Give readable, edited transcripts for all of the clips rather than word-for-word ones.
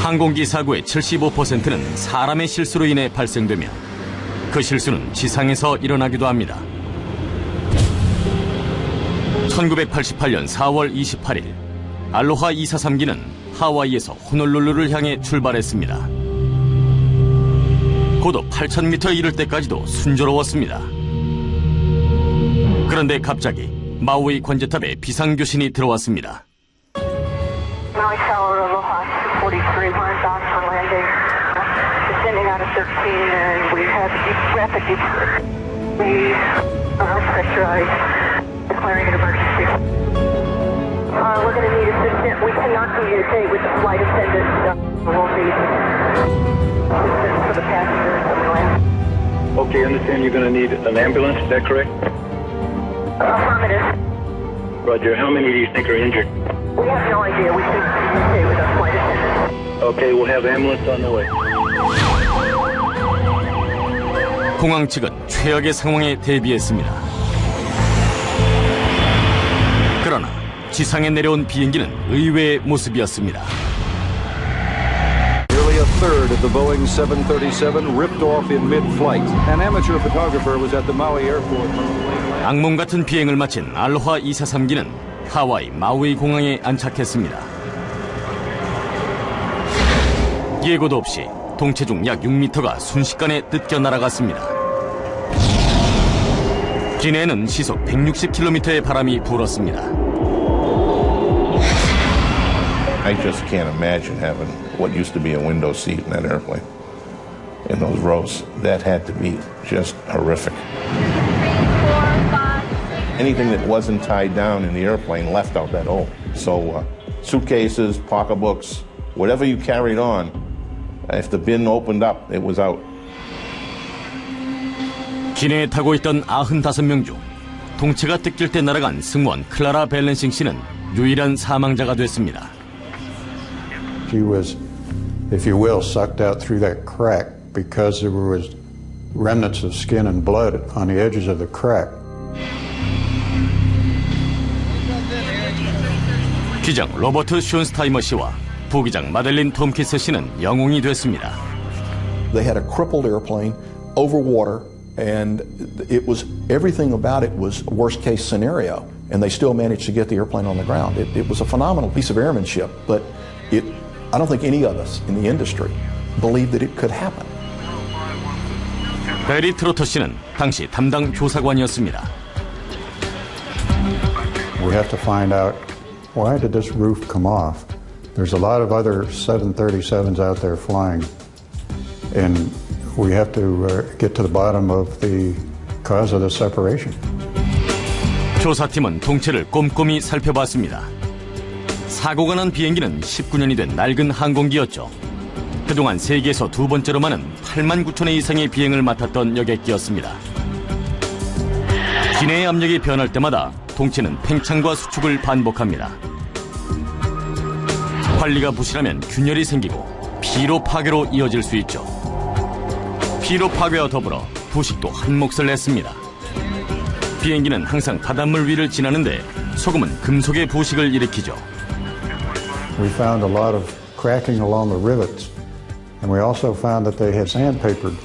항공기 사고의 75%는 사람의 실수로 인해 발생되며 그 실수는 지상에서 일어나기도 합니다. 1988년 4월 28일 알로하 243기는 하와이에서 호놀룰루를 향해 출발했습니다. 고도 8,000m에 이를 때까지도 순조로웠습니다. 그런데 갑자기 마우이 관제탑에 비상교신이 들어왔습니다. Maui Tower, Aloha 243, we're in dock for landing. Descending out of 13 and we have rapid we are pressurized, declaring an emergency. We're going to need assistance. We cannot communicate with the flight attendants. We'll need assistance for the passengers when we land. Okay, I understand you're going to need an ambulance, is that correct? Affirmative. Roger, how many do you think are injured? We have no idea. We can communicate with our flight attendants. Okay, we'll have ambulance on the way. 공항 측은 최악의 상황에 대비했습니다. 그러나 지상에 내려온 비행기는 의외의 모습이었습니다. Nearly a third of the Boeing 737 ripped off in mid-flight. An amateur photographer was at the Maui airport. 악몽 같은 비행을 마친 알로하 243기는 하와이 마우이 공항에 안착했습니다. 예고도 없이 동체중 약 6m가 순식간에 뜯겨 날아갔습니다. 기내에는 시속 160km의 바람이 불었습니다. I just can't imagine having what used to be a window seat in that airplane. In those rows, that had to be just horrific. Anything that wasn't tied down in the airplane left out that hole. So suitcases, pocketbooks, whatever you carried on, if the bin opened up, it was out. 기내에 타고 있던 95명 중 동체가 뜯길 때 날아간 승무원 클라라 밸런싱 씨는 유일한 사망자가 됐습니다. She was, if you will, sucked out through that crack because there was remnants of skin and blood on the edges of the crack. 기장 로버트 슌스타이머 씨와 부기장 마델린 톰키스 씨는 영웅이 됐습니다. They had a crippled airplane over water, and it was everything about it was a worst case scenario, and they still managed to get the airplane on the ground. It was a phenomenal piece of airmanship, but I don't think any of us in the industry believed that it could happen. 베리 트로터 씨는 당시 담당 조사관이었습니다. We have to find out why did this roof come off? There's a lot of other 737s out there flying, and we have to get to the bottom of the cause of the separation. 조사팀은 동체를 꼼꼼히 살펴봤습니다. 사고가 난 비행기는 19년이 된 낡은 항공기였죠. 그동안 세계에서 두 번째로 많은 8만 9천회 이상의 비행을 맡았던 여객기였습니다. 기내의 압력이 변할 때마다 동체는 팽창과 수축을 반복합니다. 관리가 부실하면 균열이 생기고 피로 파괴로 이어질 수 있죠. 피로 파괴와 더불어 부식도 한 몫을 냈습니다. 비행기는 항상 바닷물 위를 지나는데 소금은 금속의 부식을 일으키죠. We found a lot of cracking along the rivets, and we also found that they had sandpapered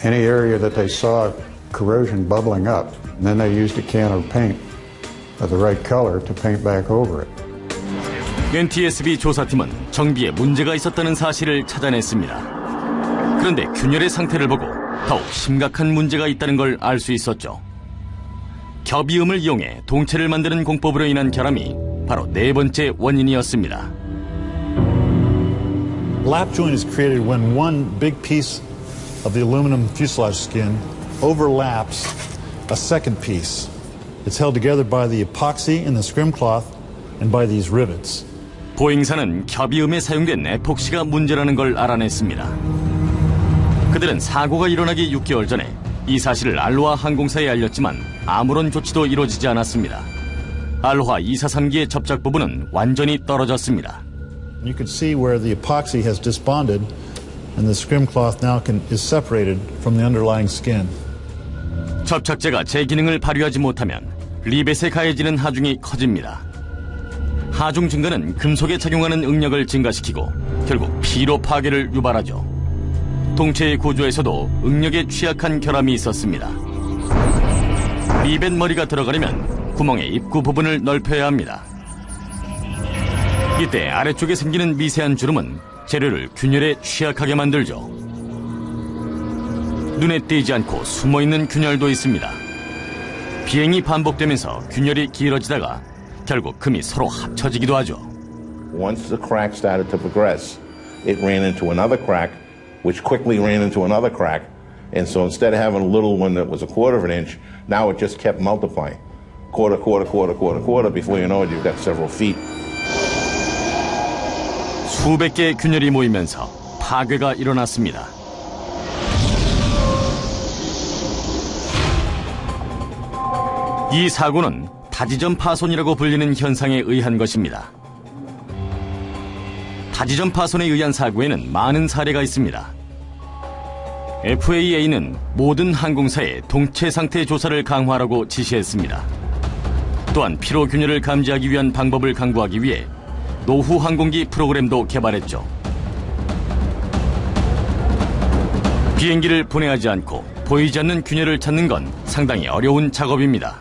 any area that they saw corrosion bubbling up, and then they used a can of paint of the right color to paint back over it. NTSB 조사팀은 정비에 문제가 있었다는 사실을 찾아냈습니다. 그런데 균열의 상태를 보고 더욱 심각한 문제가 있다는 걸 알 수 있었죠. 겹이음을 이용해 동체를 만드는 공법으로 인한 결함이 바로 네 번째 원인이었습니다. Lap joint is created when one big piece of the aluminum fuselage skin overlaps a second piece. It's held together by the epoxy in the scrim cloth and by these rivets. 보잉사는 겹이음에 사용된 에폭시가 문제라는 걸 알아냈습니다. 그들은 사고가 일어나기 6개월 전에 이 사실을 알로하 항공사에 알렸지만 아무런 조치도 이루어지지 않았습니다. 알로하 243기의 접착 부분은 완전히 떨어졌습니다. You can see where the epoxy has disbonded and the scrim cloth now is separated from the underlying skin. 접착제가 제 기능을 발휘하지 못하면 리벳에 가해지는 하중이 커집니다. 하중 증가는 금속에 작용하는 응력을 증가시키고 결국 피로 파괴를 유발하죠. 동체의 구조에서도 응력에 취약한 결함이 있었습니다. 리벳 머리가 들어가려면 구멍의 입구 부분을 넓혀야 합니다. 이때 아래쪽에 생기는 미세한 주름은 재료를 균열에 취약하게 만들죠. 눈에 띄지 않고 숨어있는 균열도 있습니다. 비행이 반복되면서 균열이 길어지다가 결국 금이 서로 합쳐지기도 하죠. Once the crack started to progress, it ran into another crack, which quickly ran into another crack. And so instead of having a little one that was a quarter of an inch, now it just kept multiplying. Quarter, before you know it, you've got several feet. 수백 개의 균열이 모이면서 파괴가 일어났습니다. 이 사고는 다지점 파손이라고 불리는 현상에 의한 것입니다. 다지점 파손에 의한 사고에는 많은 사례가 있습니다. FAA는 모든 항공사에 동체 상태 조사를 강화하라고 지시했습니다. 또한 피로 균열을 감지하기 위한 방법을 강구하기 위해 노후 항공기 프로그램도 개발했죠. 비행기를 분해하지 않고 보이지 않는 균열을 찾는 건 상당히 어려운 작업입니다.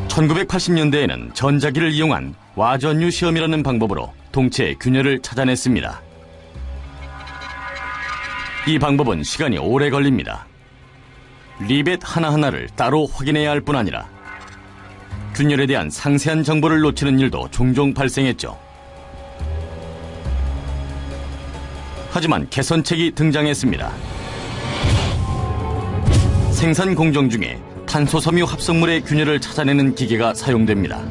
1980년대에는 전자기를 이용한 와전유 시험이라는 방법으로 동체의 균열을 찾아냈습니다. 이 방법은 시간이 오래 걸립니다. 리벳 하나하나를 따로 확인해야 할 뿐 아니라 균열에 대한 상세한 정보를 놓치는 일도 종종 발생했죠. 하지만 개선책이 등장했습니다. 생산 공정 중에 탄소섬유 합성물의 균열을 찾아내는 기계가 사용됩니다.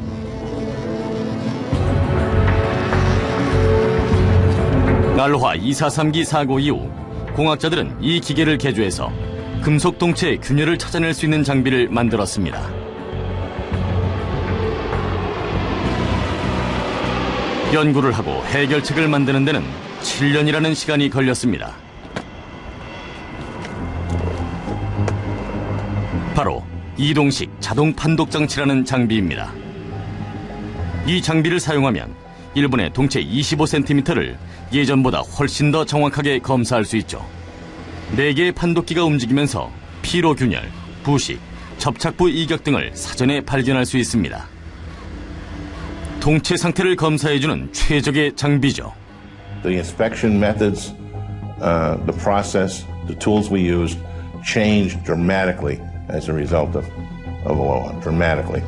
알로하 243기 사고 이후 공학자들은 이 기계를 개조해서 금속 동체의 균열을 찾아낼 수 있는 장비를 만들었습니다. 연구를 하고 해결책을 만드는 데는 7년이라는 시간이 걸렸습니다. 바로 이동식 자동 판독 장치라는 장비입니다. 이 장비를 사용하면 1분에 동체 25cm를 예전보다 훨씬 더 정확하게 검사할 수 있죠. 4개의 판독기가 움직이면서 피로 균열, 부식, 접착부 이격 등을 사전에 발견할 수 있습니다. 동체 상태를 검사해주는 최적의 장비죠. The inspection methods, the process, the tools we used changed dramatically as a result of Aloha, dramatically.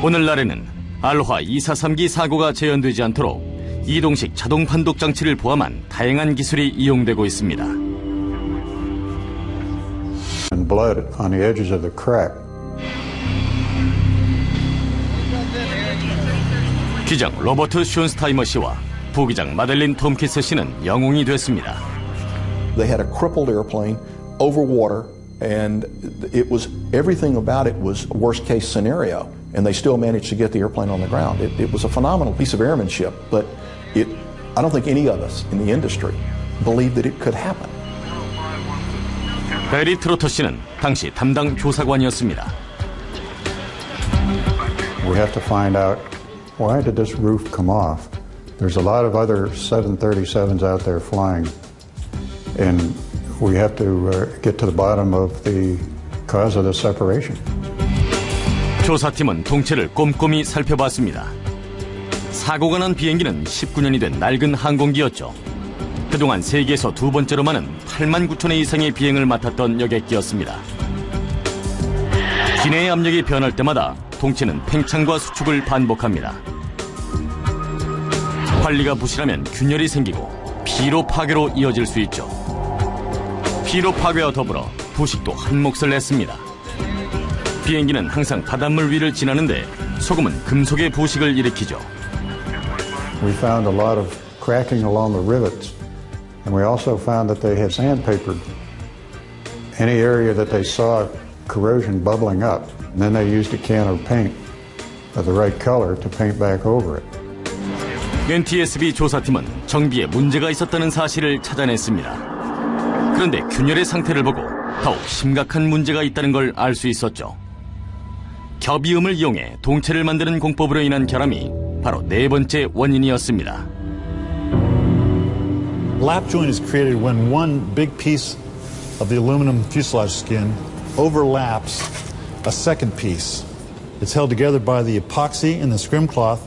오늘날에는 알로하 243기 사고가 재현되지 않도록 이동식 자동 판독 장치를 포함한 다양한 기술이 이용되고 있습니다. And blood on the edges of the crack. 기장 로버트 슌스타이머 씨와 부기장 마델린 톰키스 씨는 영웅이 됐습니다. They had a crippled airplane over water, and it was everything about it was a worst case scenario, and they still managed to get the airplane on the ground. It was a phenomenal piece of airmanship, but I don't think any of us in the industry believed that it could happen. 베리 트로터 씨는 당시 담당 조사관이었습니다. We have to find out why did this roof come off? There's a lot of other 737s out there flying, and we have to get to the bottom of the cause of the separation. 조사팀은 동체를 꼼꼼히 살펴봤습니다. 사고가 난 비행기는 19년이 된 낡은 항공기였죠. 그동안 세계에서 두 번째로 많은 8만 9천 회 이상의 비행을 맡았던 여객기였습니다. 기내의 압력이 변할 때마다 동체는 팽창과 수축을 반복합니다. 관리가 부실하면 균열이 생기고 피로 파괴로 이어질 수 있죠. 피로 파괴와 더불어 부식도 한 몫을 냈습니다. 비행기는 항상 바닷물 위를 지나는데 소금은 금속의 부식을 일으키죠. We found a lot of cracking along the rivets, and we also found that they had sandpapered any area that they saw corrosion bubbling up. And then they used a can of paint of the right color to paint back over it. NTSB 조사팀은 정비에 문제가 있었다는 사실을 찾아냈습니다. 그런데 균열의 상태를 보고 더욱 심각한 문제가 있다는 걸 알 수 있었죠. 겹이음을 이용해 동체를 만드는 공법으로 인한 결함이 바로 네 번째 원인이었습니다. Lap joint is created when one big piece of the aluminum fuselage skin overlaps a second piece. It's held together by the epoxy in the scrim cloth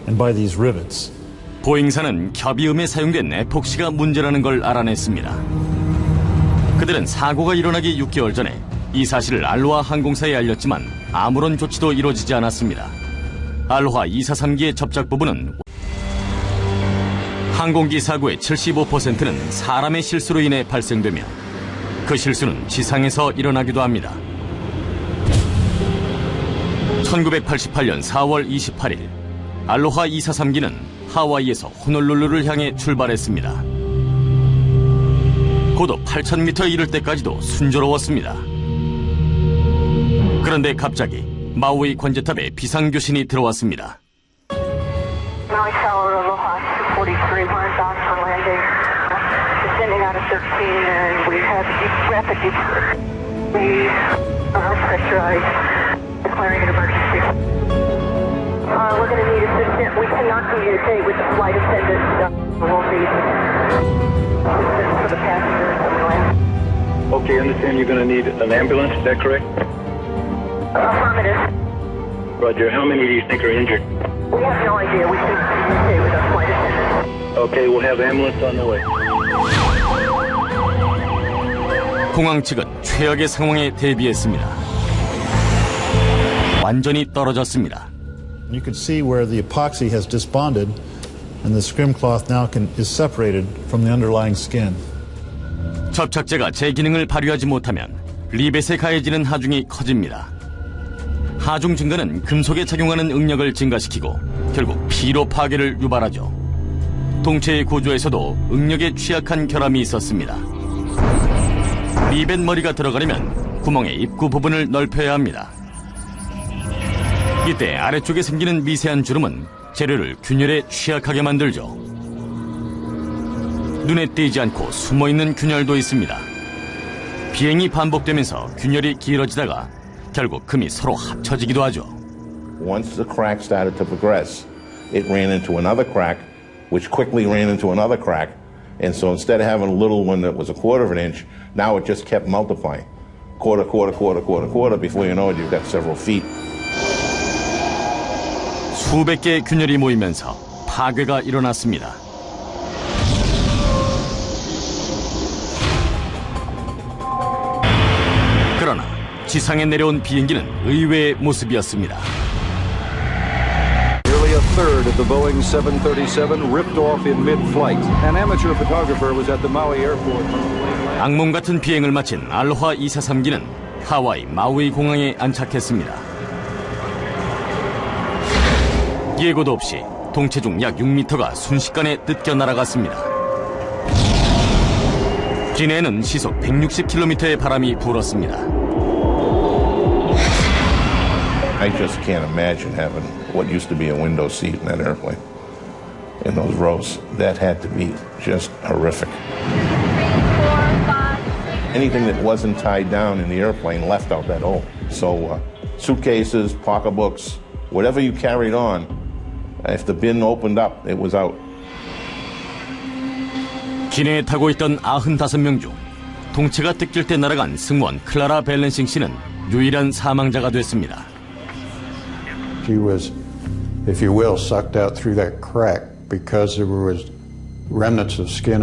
and by these rivets. 보잉사는 겹이음에 사용된 에폭시가 문제라는 걸 알아냈습니다. 그들은 사고가 일어나기 6개월 전에 이 사실을 알로하 항공사에 알렸지만 아무런 조치도 이루어지지 않았습니다. 알로하 243기의 접착 부분은 항공기 사고의 75%는 사람의 실수로 인해 발생되며 그 실수는 지상에서 일어나기도 합니다. 1988년 4월 28일 알로하 243기는 하와이에서 호놀룰루를 향해 출발했습니다. 고도 8,000m에 이를 때까지도 순조로웠습니다. 그런데 갑자기 마우이 관제탑에 비상교신이 들어왔습니다. Maui Tower, Aloha 243, we're in dock for landing. Descending out of 13 and we have rapid descent. We are pressurized, declaring an emergency. We're going to need assistance. We cannot communicate with the flight attendants. We'll need assistance for the passengers when we land. Okay, I understand you're going to need an ambulance, is that correct? Affirmative. Roger, how many do you think are injured? We have no idea. We can communicate with our flight attendants. Okay, we'll have ambulance on the way. 공항 측은 최악의 상황에 대비했습니다. 완전히 떨어졌습니다. You can see where the epoxy has disbonded and the scrim cloth now is separated from the underlying skin. 접착제가 제 기능을 발휘하지 못하면 리벳에 가해지는 하중이 커집니다. 하중 증가는 금속에 작용하는 응력을 증가시키고 결국 피로 파괴를 유발하죠. 동체의 구조에서도 응력에 취약한 결함이 있었습니다. 리벳 머리가 들어가려면 구멍의 입구 부분을 넓혀야 합니다. 이때 아래쪽에 생기는 미세한 주름은 재료를 균열에 취약하게 만들죠. 눈에 띄지 않고 숨어있는 균열도 있습니다. 비행이 반복되면서 균열이 길어지다가 결국 금이 서로 합쳐지기도 하죠. Once the crack started to progress, it ran into another crack, which quickly ran into another crack. And so instead of having a little one that was a quarter of an inch, now it just kept multiplying. Quarter, before you know it, you've got several feet. 수백 개의 균열이 모이면서 파괴가 일어났습니다. 그러나 지상에 내려온 비행기는 의외의 모습이었습니다. Nearly a third of the Boeing 737 ripped off in mid-flight. An amateur photographer was at the Maui airport. 악몽 같은 비행을 마친 알로하 243기는 하와이 마우이 공항에 안착했습니다. 예고도 없이 동체 중 약 6m가 순식간에 뜯겨 날아갔습니다. 기내에는 시속 160km의 바람이 불었습니다. I just can't imagine having what used to be a window seat in that airplane. In those rows, that had to be just horrific. Anything that wasn't tied down in the airplane left out that hole. So suitcases, pocketbooks, whatever you carried on, if the bin opened up, it was out. 기내에 타고 있던 95명 중 동체가 뜯길 때 날아간 승무원 클라라 벨렌싱 씨는 유일한 사망자가 됐습니다. She was, if you will, sucked out through that crack because there was remnants of skin